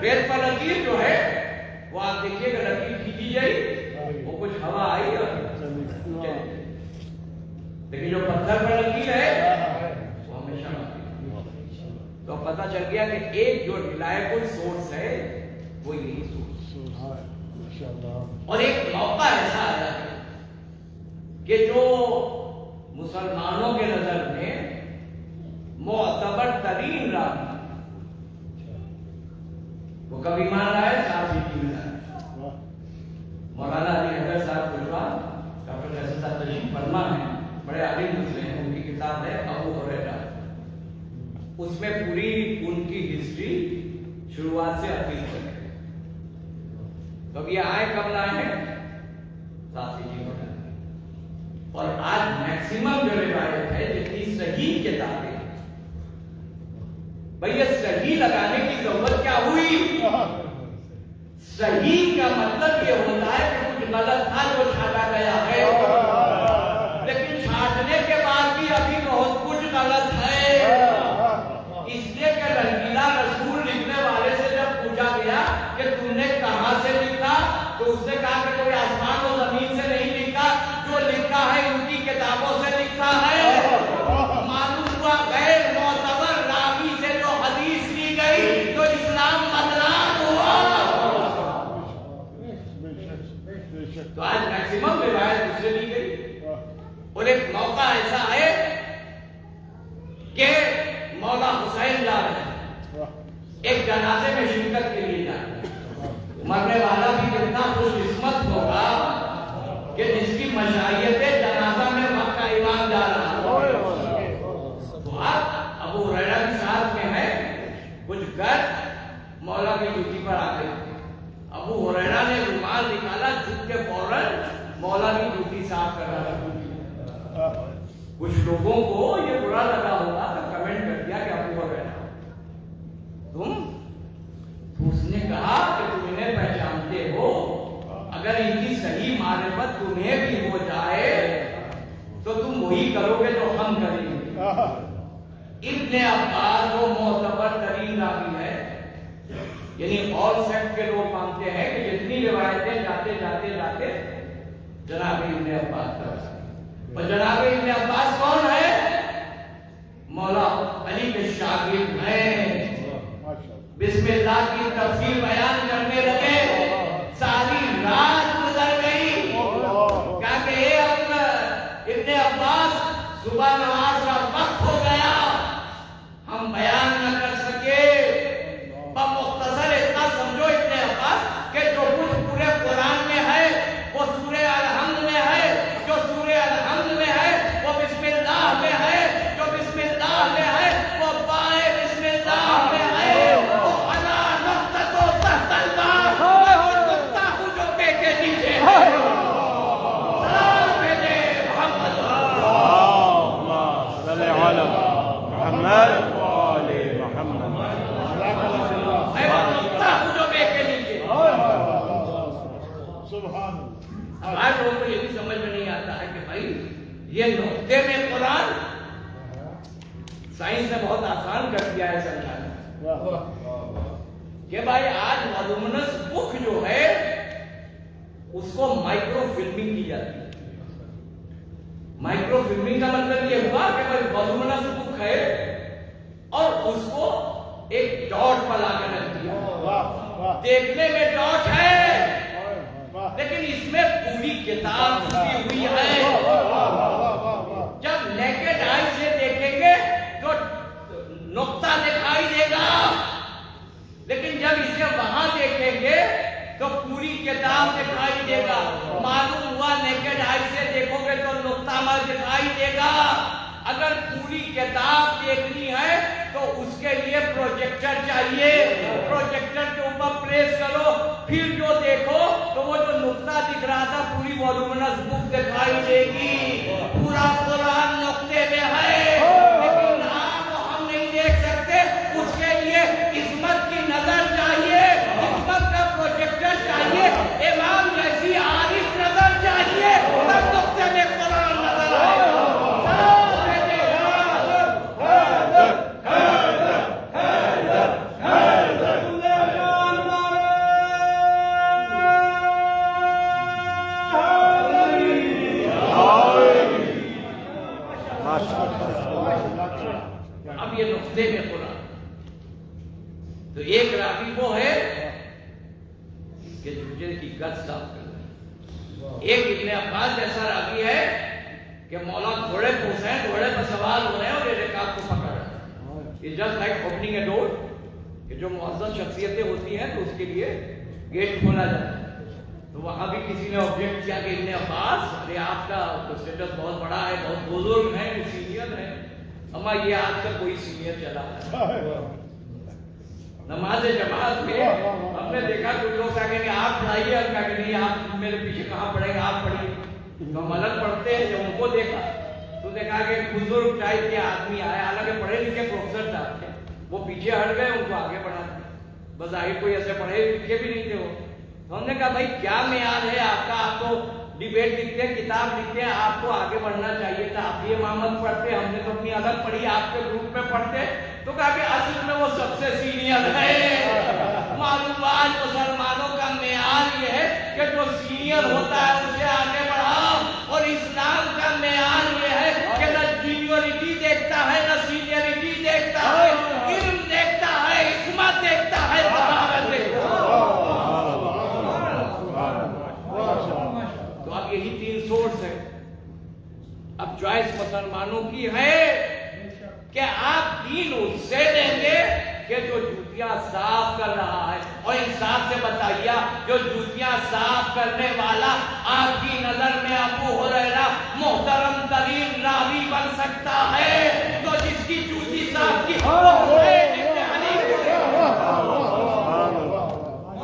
ریت پر لکیر جو ہے وہ آپ دیکھیے کہ لکیر کھینچی جائے وہ کچھ ہوا آئی اور لیکن جو پتھر پر لکیر ہے وہ ہمیشہ. تو پتہ چل گیا کہ ایک جو ریلائبل سورس ہے وہ یہی سورس. اور ایک موقع ایسا آیا کہ جو مسلمانوں کے نظر میں معتبر ترین راوی وہ کبھی مان رہا ہے 7 سیٹی میں مولانا علی حیدر صاحب قربان ڈاکٹر فیصل صاحب تشریف فرما ہے, بڑے عالم مسلم ہیں. ان کی کتاب ہے ابو ہریرہ, اس میں پوری ان کی ہسٹری شروعات سے آخر تک ہے. تو اب یہ آئے کب لائے ہیں 7 سیٹی میں. اور آج میکسیمم جو روایت ہے جتنی صحیح کتابیں, بھئی یہ صحیح لگانے کی ضرورت کیا ہوئی؟ صحیح کا مطلب یہ ہوتا ہے کہ کچھ غلط تھا جو چھاٹا گیا ہے, لیکن چھاٹنے کے بعد بھی ابھی بہت کچھ غلط ہے. اس لیے کہ رنگیلا رسول لکھنے والے سے جب پوچھا گیا کہ تم نے کہاں سے لکھا, تو اس نے کہا کہ کوئی آسمان و زمین سے نہیں لکھا, جو لکھا ہے ان کی کتابوں سے لکھا ہے. معلوم ہوا غیر معتبر راوی سے جو حدیث لی گئی تو اسلام بدنام ہوا. تو آج میکسیمم روایت اس سے لی گئی. اور ایک موقع ایسا ہے کہ مولا حسین جا رہے ہیں, ایک جنازے میں شرکت کے لیے جا رہے ہیں. مرنے والا بھی کتنا خوش قسمت ہوگا کہ جس کی مشائیت جنازہ میں وقت کا امام جا رہا ہے. تو آپ ابو ہریرہ کی ساتھ میں ہے, کچھ گھر مولا کی جوتی پر آ گئے. ابو ہریرہ نے رومال نکالا, جھک کے فوراً مولا کی جوتی صاف کر رہا. کچھ لوگوں کو یہ برا لگا ہوگا تو کمنٹ کر دیا کہ ابو ہریرہ تم, اس نے کہا کہ تم انہیں پہچانتے ہو, اگر ان کی صحیح معرفت تمہیں بھی ہو جائے تو تم وہی کرو گے جو ہم کریں گے. ابن عباس وہ معتبر ترین راوی ہے, یعنی آل سیکٹ کے لوگ مانتے ہیں کہ جتنی روایتیں جاتے جاتے جاتے جناب ابن عباس تک. اور جناب ابن عباس کون ہے؟ مولا علی کے شاگرد ہیں. بسم اللہ کی تفسیر بیان کرنے لگے, ساری رات گزر گئی. کہا کہ اے ابن عباس, صبح نماز کا وقت ہو گیا, ہم بیان نہ کر سکے. مختصر اتنا سمجھو ابن عباس کہ جو کچھ پورے قرآن میں ہے وہ سورہ الحمد میں ہے, جو سورہ الحمد میں ہے وہ بسم اللہ میں ہے, جو بسم اللہ میں ہے وہ بائے بسم اللہ میں ہے. وہ انا نقطۃ تحت الباب, میں نقطہ ہوں جو پے کے نیچے ہے. سلام بھیجے محمد, اللهم صل علی محمد وآل محمد. سبحان آج لوگوں کو یہ بھی سمجھ میں نہیں آتا ہے کہ بھائی یہ نقطے میں قرآن سائنس نے بہت آسان کر دیا ہے سمجھانا. کہ بھائی آج والومنس بک جو ہے اس کو مائکرو فلمنگ کی جاتی ہے. مائکرو فلمنگ کا مطلب یہ ہوا کہ بھائی والومنس بک ہے اور اس کو ایک ڈاٹ پر لا کر رکھ دیا. دیکھنے میں ڈاٹ ہے لیکن اس میں پوری کتاب چھپی ہوئی ہے. جب نیکڈ آئی سے دیکھیں گے تو نقطہ دکھائی دے گا لیکن جب اسے وہاں دیکھیں گے تو پوری کتاب دکھائی دے گا. معلوم ہوا نیکڈ آئی سے دیکھو گے تو نقطہ مر دکھائی دے گا. اگر پوری کتاب دیکھنی ہے تو اس کے لیے پروجیکٹر چاہیے. پروجیکٹر کے اوپر پریس کرو پھر جو دیکھو تو وہ جو نقطہ دکھ رہا تھا پوری والومنس بک دکھائی دے گی. پورا قرآن نقطے میں ہے لیکن آپ ہم نہیں دیکھ سکتے. اس کے لیے عصمت کی نظر چاہیے, عصمت کا پروجیکٹر چاہیے, امام جیسی عارف نظر چاہیے تب نقطے میں قرآن نظر آئے. اب یہ نقطے میں قرآن تو ایک راوی وہ ہے کہ جھوٹے کی گد صاف کر رہا ہے. ایک ابن عباس جیسا راوی ہے کہ مولا گھوڑے پہ حسین گھوڑے پر سوار ہو رہے ہیں اور یہ رکاب کو پکڑ رہا ہے. It's just like opening a door کہ جو معزز شخصیتیں ہوتی ہیں تو اس کے لیے گیٹ کھولا جاتا ہے. تو وہاں بھی کسی نے آبجیکٹ کیا کہ ابن عباس ارے آپ کا اسٹیٹس بہت بڑا ہے, بہت بزرگ ہے, سینئر ہے. اما یہ آج کا کوئی سینئر چلا ہے. نماز جماعت میں ہم نے دیکھا کچھ لوگ آگے کہ آپ پڑھائیے, ہم کہا کہ نہیں آپ میرے پیچھے کہاں پڑھیں گے, آپ پڑھیے. تو ہم الگ پڑھتے ہیں. جب ان کو دیکھا تو دیکھا کہ بزرگ ٹائپ کے آدمی آئے, حالانکہ پڑھے لکھے پروفیسر صاحب تھے, وہ پیچھے ہٹ گئے, ان کو آگے بڑھا دیا. بظاہر کوئی ایسے پڑھے لکھے بھی نہیں تھے وہ. تو ہم نے کہا بھائی کیا معیار ہے آپ کا, آپ کو ڈیبیٹ لکھتے ہیں, کتاب لکھتے ہیں, آپ کو آگے بڑھنا چاہیے تھا. آپ یہ امامت پڑھتے, ہم نے تو اپنی الگ پڑھی, آپ کے گروپ میں پڑھتے. تو کہا کہ اصل میں وہ سب سے سینئر ہے. معلوم آج مسلمانوں کا معیار یہ ہے کہ جو سینئر ہوتا ہے اسے آگے بڑھاؤ, اور اسلام کا معیار یہ ہے کہ نہ جینیورٹی دیکھتا ہے نہ سینئرٹی دیکھتا ہے, علم دیکھتا ہے, عصمت دیکھتا ہے, بغاوت دیکھتا ہے. تو اب یہی تین سورس ہے. اب چوائس مسلمانوں کی ہے کہ آپ دین اس سے لیں گے کہ جو جوتیاں صاف کر رہا ہے, اور انصاف سے بتائیے جو جوتیاں صاف کرنے والا آپ کی نظر میں ابو ہریرہ محترم ترین راوی بن سکتا ہے جو جس کی جوتی صاف کی علی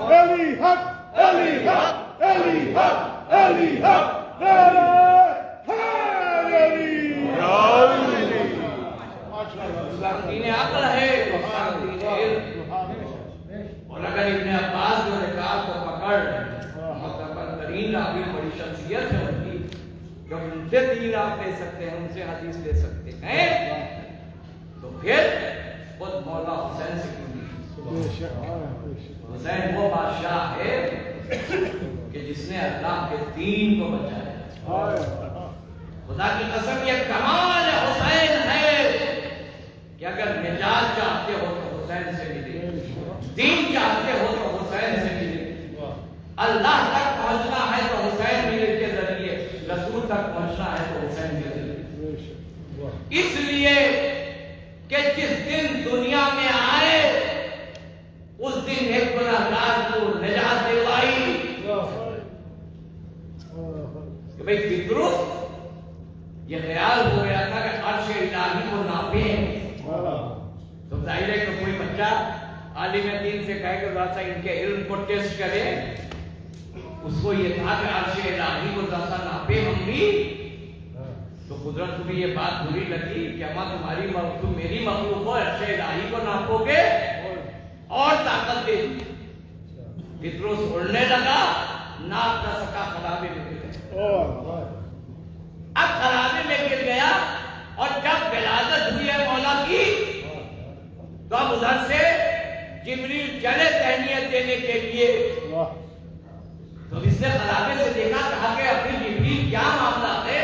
حق علی حق علی حق علی حق دین عقل ہے, دین علم. اور اگر ابن عباس جو رکاب کو پکڑ محترم ترین راوی بڑی شخصیت ہے ان کی, جو ان سے دین آپ لے سکتے ہیں, ان سے حدیث لے سکتے ہیں, تو پھر خود مولا حسین سے کیوں نہیں. حسین وہ بادشاہ ہے کہ جس نے اللہ کے دین کو بچایا. خدا کی قسم یہ کمال حسین ہے کہ اگر نجات چاہتے ہو تو حسین سے ملے, دین چاہتے ہو تو حسین سے ملے, اللہ تک پہنچنا ہے تو حسین ملے کے ذریعے, رسول تک پہنچنا ہے تو حسین کے ذریعے. اس لیے کہ جس دن دنیا میں آئے اس دن ایک گناہگار کو نجات دلوائی کہ بھئی فطرت یہ خیال ہو گیا تھا کہ عرش الہی کو ناپیں. تو ظاہر ہے کہ کوئی بچہ عالم دین سے کہے کہ ذرا سا ان کے علم کو ٹیسٹ کرے, اس کو یہ تھا کہ عرش الہی کو ذرا سا ناپے ہم بھی. تو قدرت کو بھی یہ بات بری لگی کہ اما تمہاری تم میری مخلوق ہو, عرش الہی کو ناپو گے اور طاقت دے دی. فطرت اڑنے لگا, ناپ نہ سکا, خرابے میں گر گیا. اب خرابے میں گر گیا, اور جب ولادت ہوئی ہے مولا کی تو اب ادھر سے جبریل چلے تہنیت دینے کے لیے، تو اس نے خرابے سے دیکھا، کہا کہ اپنی جبریل کیا معاملہ ہے،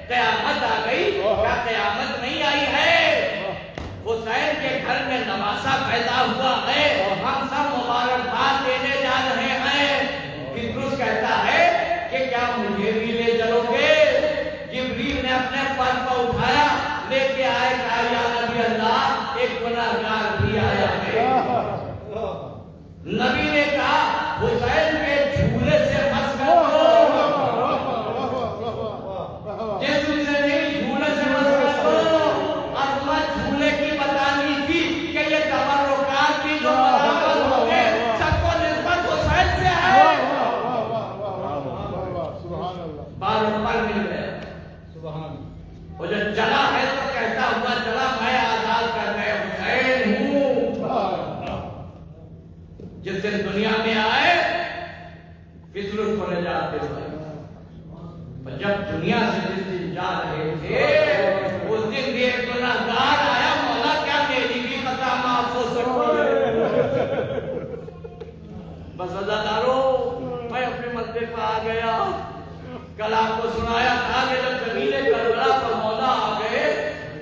قیامت آ گئی؟ کیا قیامت نہیں آئی ہے؟ حسین کے گھر میں نواسا پیدا ہوا ہے، ہم سب مبارکباد دینے جا رہے ہیں۔ فردوس کہتا ہے کہ کیا مجھے بھی لے چلو گے؟ جبریل نے اپنے پر کو اٹھایا، لے کے آئے، کہا یا نبی اللہ ایک گنہگار بھی آیا ہے۔ نبی نے کہا حسین کے جھولے سے مت کرو، جسم سے نہیں جھولے سے مت کرو۔ عظمت جھولے کی بتانی تھی کہ یہ تبرکات کی جو برابر ہو گئے سب کو نسبت حسین سے ہے۔ بار بار مل گئے، وہ جو چلا ہے تو کہتا ہوا چلا میں آزاد کرنے حسین ہوں۔ جس دن دنیا میں آئے فطرت ہونے جاتے ہوئے، اور جب دنیا سے جس دن جا رہے تھے اس دن بھی ایک گنہگار آیا، مولا کیا میری بھی خطا معاف ہو سکتی ہے؟ بس عزادارو میں اپنے منزل پر آ گیا۔ کل آپ کو سنایا تھا کہ جب زمین کربلا پر مولا آ گئے،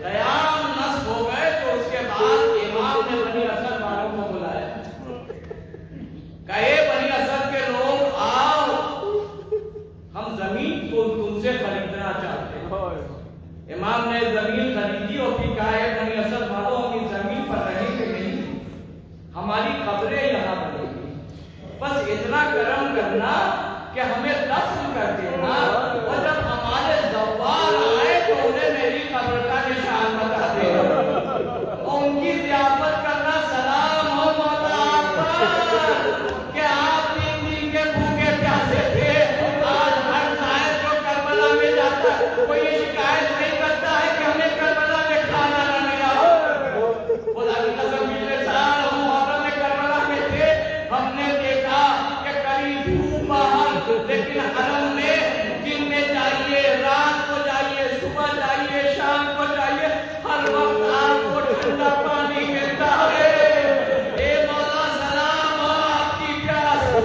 قیام نصب ہو گئے، تو اس کے بعد امام نے بنی اسد والوں کو بلایا، کہے بنی اسد کے لوگ آؤ، ہم زمین کو تم سے خریدنا چاہتے ہیں۔ امام نے زمین خریدی اور پھر کہا ہے بنی اسد والوں ہم اس زمین پر رہیں گے نہیں، ہماری قبریں یہاں بنیں گی، بس اتنا کرم کرنا کہ ہمیں دفن کر دینا، اور جب ہمارے زوار آئے تو انہیں میری قبر کا نشان بتا دینا، اور ان کی ضیافت کرنا، سلام ہو مولا آپ پر کہ آپ 3 دن کے بھوکے پیاسے تھے، آج ہر سائے جو کربلا میں جاتا ہے وہ یہ شکایت نہیں کرتا ہے کہ ہمیں کربلا میں کھانا نہ ملا۔ خدا کی قسم پچھلے سال ہم محرم میں کربلا میں تھے، ہم نے دیکھا کہ قریب دھوپ باہر، لیکن حرم میں دن میں جائیے، رات کو جائیے، صبح جائیے، شام کو جائیے، ہر وقت آپ کو ٹھنڈا پانی ملتا ہے۔ اے مولا سلام ہو آپ کی پیاس کو۔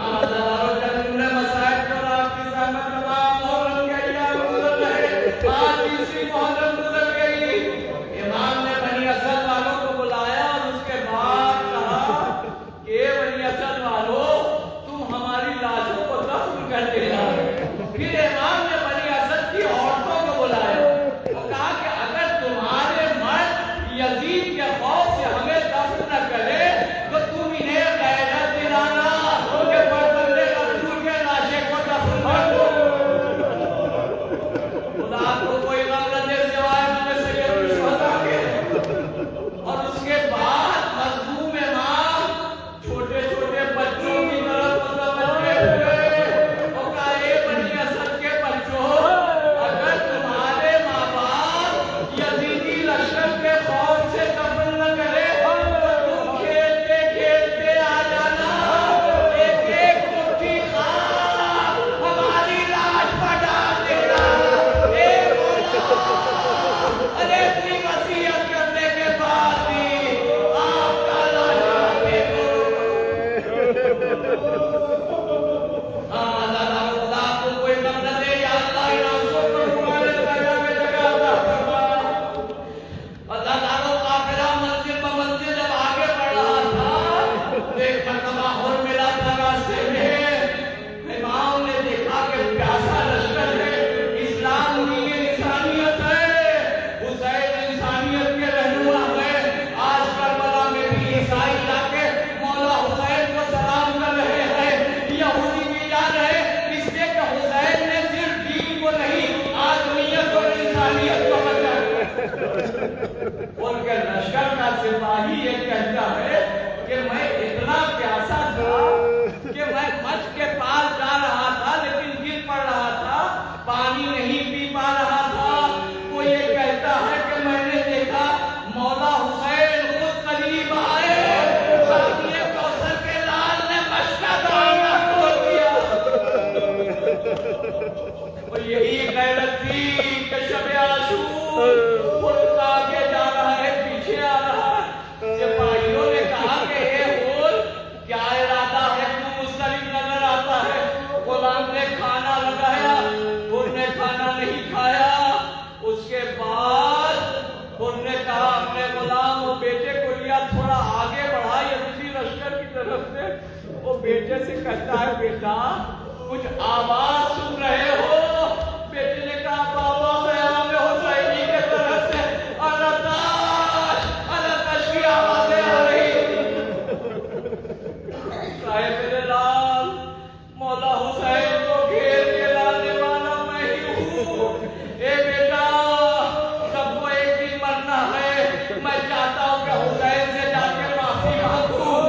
آزادارو جب تم نے مسائل کو آپ کی زحمت تمام محرم کے ایام گزر گئے، آج تیسری محرم گزر گئی، امام نے بنی اسد والوں کو بلایا اور اس کے بعد کہا کہ اے بنی اسد والوں ہماری لاشوں کو دفن کر دینا۔ پھر امام نے بنی اسد کی عورتوں کو بلایا اور کہا کہ اگر تمہارے مرد یزید کے خوف سے ہمیں دفن نہ کرے تو تم انہیں غیرت دلانا کہ فرزند رسول کے لاشے کو دفن کر دو۔ خدا کو کوئی غم نہ دے سوائے ہمیں سید الشہداء کے۔ اور اس کے بعد مظلوم امام چھوٹے چھوٹے بچوں کی طرف رکھتے وہ بیٹے سے کہتا ہے بیٹا کچھ آواز سن رہے ہو؟ بیٹے نے کہا بابا میں عامر حسینی کے طرف سے اللہ کی آوازیں آ رہی۔ صاحب میرے لال مولا حسین کو گھیر کے لانے والا میں ہی ہوں۔ اے بیٹا سب کو ایک دن مرنا ہے، میں چاہتا ہوں کہ حسین سے جا کے معافی مانگوں۔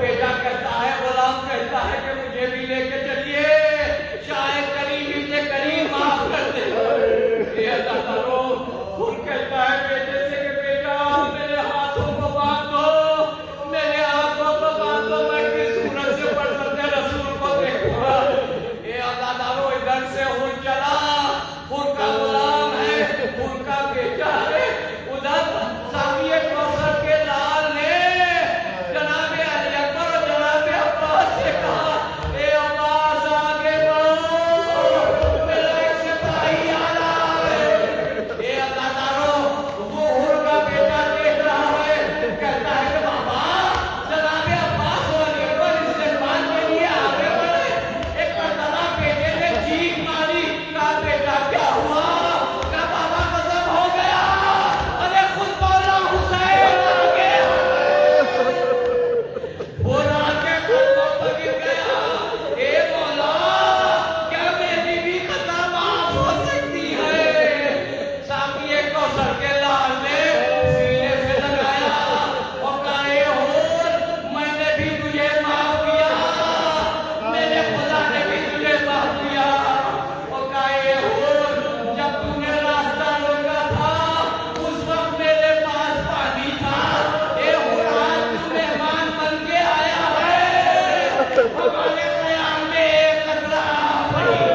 بیٹا کہتا ہے غلام کہتا ہے کہ مجھے بھی لے کے چلیے، شاید قریبی سے قریب معاف کر دے۔ اے اللہ تعالیٰ خود کہتا ہے بیٹے سے کہ بیٹا میرے ہاتھوں کو باندھ دو، میرے ہاتھوں کو باندھ دو، میں کس صورت سے پڑھتے رسول کو دیکھوں گا۔ اے اللہ تعالیٰ ادھر سے ہو چلا، خود کا غلام ہے، خود کا بیٹا ہے۔ ادھر ساقیہ کوثر کے لال نے جناب علی اکبر اور جناب عباس سے کہا اے عباس آگے بڑھو، میرا ایک سپاہی آ رہا ہے۔ اے اللہ تعالیٰ وہ حر کا بیٹا دیکھ رہا ہے، کہتا ہے کہ بابا جناب عباس اور علی اکبر استقبال کے لیے آگے بڑھے۔ ایک مرتبہ بیٹے نے چیخ ماری، کہا بیٹا کیا ہوا؟ کہا بابا قسم ہو گیا، ارے خود مولا حسین آگے وہ رات کے قدموں پر گر گیا۔ اے مولا کیا میری بھی خطا معاف ہو سکتی ہے؟ ساقیہ کوثر کے لال نے سینے سے لگایا اور کہا اے حور میں نے بھی تجھے معاف کیا، میرے خدا نے بھی تجھے معاف کیا۔ اور کہا اے حور جب تم نے راستہ روکا تھا اس وقت میرے پاس پانی تھا۔ اے حور آج تو مہمان بن کے آیا ہے، ہمارے قیام میں ایک قطرہ نہیں۔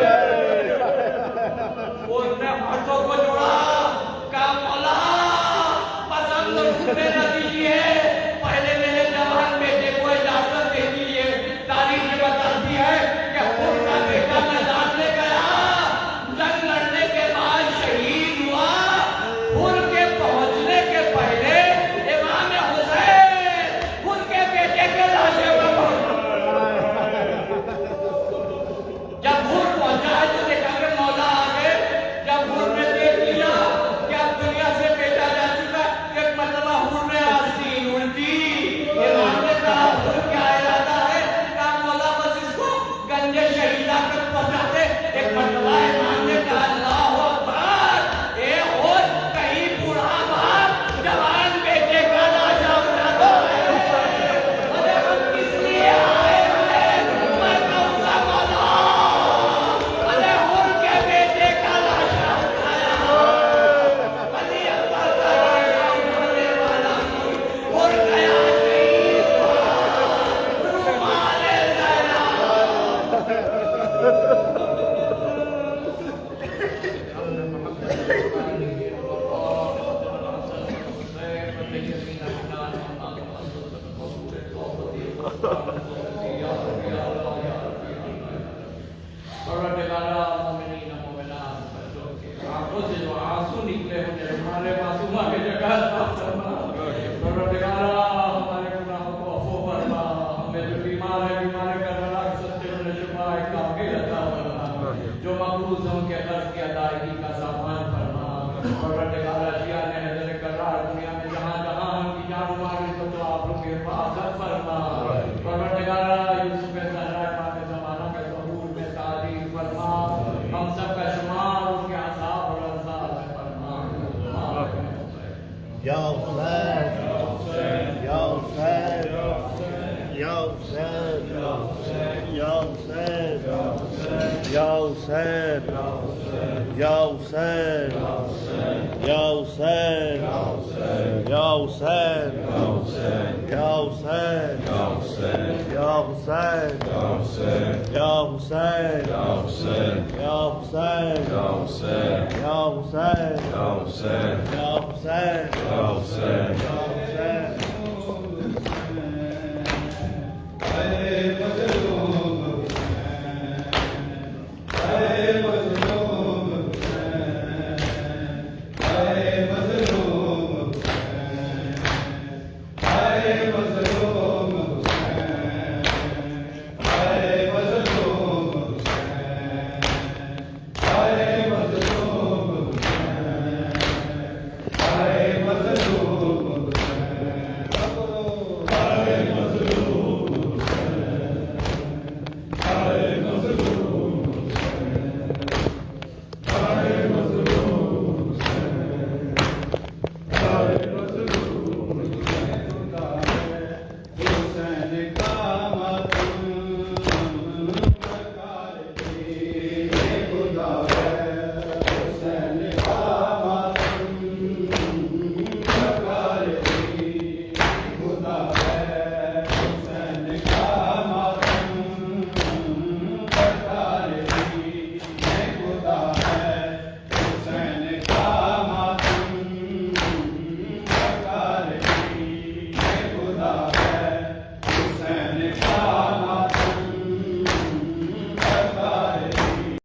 اور نے ہاتھوں کو جوڑا، کہا مولا بس ہم لوگ نہ دیجیے، پہلے میرے جوان بیٹے کو اجازت دے دیجیے۔ تاریخ یہ بتاتی ہے کہ حر کا بیٹا میدان میں گیا، جنگ لڑنے کے بعد شہید ہوا۔ حر کے پہنچنے کے پہلے امام حسین حر کے بیٹے کے لاشے پر جب حر پہنچا ہے تو دیکھا کہ مولا آگے۔ جب حر نے دیکھ لیا کہ اب دنیا سے بیٹا جا چکا، ایک مرتبہ حر نے آستین الٹی۔ امام نے کہا حر کیا ارادہ ہے؟ کہا مولا بس اس کو گنج شہیدہ تک پہنچا دے۔ ایک مرتبہ امام نے کہا اللہ اکبر، اے حر کہیں بوڑھا باپ جوان بیٹے کا لاشا اٹھاتا ہے، ارے ہم کس لیے آئے ہیں؟ میں کہوں گا مولا ارے حر کے بیٹے کا لاشا اٹھایا، علی اکبر کا لاشا اٹھانے والا حر گیا شہید ہوا، رومال زہرا۔ آنکھوں سے جو آنسو نکلے ہوں ہمارے معصومہ کے جگہ ہمارے گناہوں کو عفو فرما، ہمیں جو بیمار ہے بیمار کرنا سچے میں شفا کامل عطا فرما، جو مقروض ہیں ان کے قرض کی ادائیگی کا سامان فرما۔ پروردگار اشیاء نے حضر قرار دنیا میں جہاں جہاں ان کی جان و مال کو تو آپ لوگ کی حفاظت فرما۔ پروردگار یوسف زہرا پاک زمانہ کے ظہور میں تعلیم فرما، ہم سب کا شمار ان کے اصحاب اور انصار میں فرما۔ یا حسین یا حسین یا حسین یا حسین یا حسین یا حسین یا حسین یا حسین یا حسین یا حسین یا حسین یا حسین